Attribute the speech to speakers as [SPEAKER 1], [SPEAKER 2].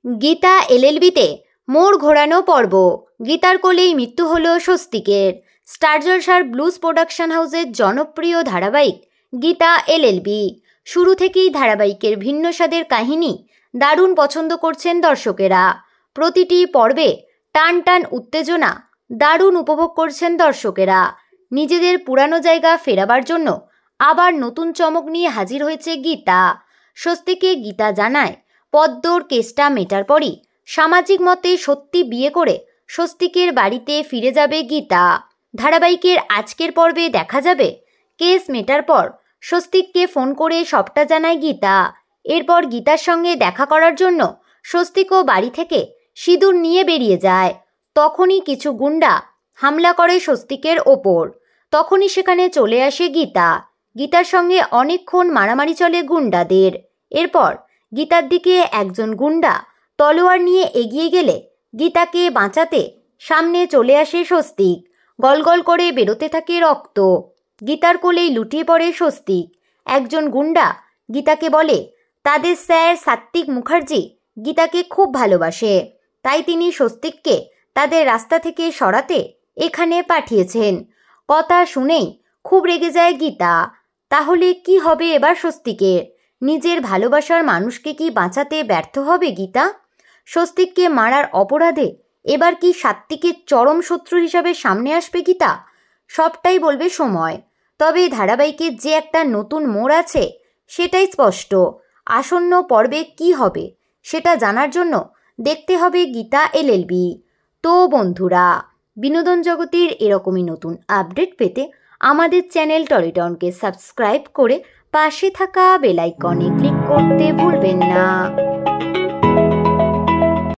[SPEAKER 1] গীতা এলএলবিতে মোড় ঘোরানো পর্ব। গীতার কোলেই মৃত্যু হলো স্বস্তিকের। স্টার জলসার ব্লুজ প্রোডাকশন হাউসের জনপ্রিয় ধারাবাহিক গীতা এলএলবি। শুরু থেকেই ধারাবাহিকের ভিন্ন স্বাদের কাহিনী দারুণ পছন্দ করছেন দর্শকেরা। প্রতিটি পর্বে টান টান উত্তেজনা দারুণ উপভোগ করছেন দর্শকেরা। নিজেদের পুরানো জায়গা ফেরাবার জন্য আবার নতুন চমক নিয়ে হাজির হয়েছে গীতা। স্বস্তিকে গীতা জানায় পদ্মর কেসটা মেটার পরই সামাজিক মতে সত্যি বিয়ে করে স্বস্তিকের বাড়িতে ফিরে যাবে গীতা। ধারাবাহিকের আজকের পর্বে দেখা যাবে কেস মেটার পর স্বস্তিককে ফোন করে সবটা জানায় গীতা। এরপর গীতার সঙ্গে দেখা করার জন্য স্বস্তিকও বাড়ি থেকে সিঁদুর নিয়ে বেরিয়ে যায়। তখনই কিছু গুন্ডা হামলা করে স্বস্তিকের ওপর। তখনই সেখানে চলে আসে গীতা। গীতার সঙ্গে অনেকক্ষণ মারামারি চলে গুন্ডাদের। এরপর গীতার দিকে একজন গুন্ডা তলোয়ার নিয়ে এগিয়ে গেলে গীতাকে বাঁচাতে সামনে চলে আসে স্বস্তিক। গলগল করে বেরোতে থাকে রক্ত। গীতার কোলেই লুটিয়ে পড়ে স্বস্তিক। একজন গুন্ডা গীতাকে বলে তাদের স্যার সাত্বিক মুখার্জি গীতাকে খুব ভালোবাসে, তাই তিনি স্বস্তিককে তাদের রাস্তা থেকে সরাতে এখানে পাঠিয়েছেন। কথা শুনেই খুব রেগে যায় গীতা। তাহলে কি হবে এবার স্বস্তিকের? নিজের ভালোবাসার মানুষকে কি বাঁচাতে ব্যর্থ হবে গীতা? স্বস্তিককে মারার অপরাধে এবার কি সাত্বিকের চরম শত্রু হিসাবে সামনে আসবে গীতা? সবটাই বলবে সময়। তবে ধারাবাহিকের যে একটা নতুন মোড় আছে সেটাই স্পষ্ট। আসন্ন পর্বে কি হবে সেটা জানার জন্য দেখতে হবে গীতা এলএলবি। তো বন্ধুরা, বিনোদন জগতের এরকমই নতুন আপডেট পেতে আমাদের চ্যানেল টলিটনকে সাবস্ক্রাইব করে পাশে থাকা বেল আইকনে ক্লিক করতে ভুলবেন না।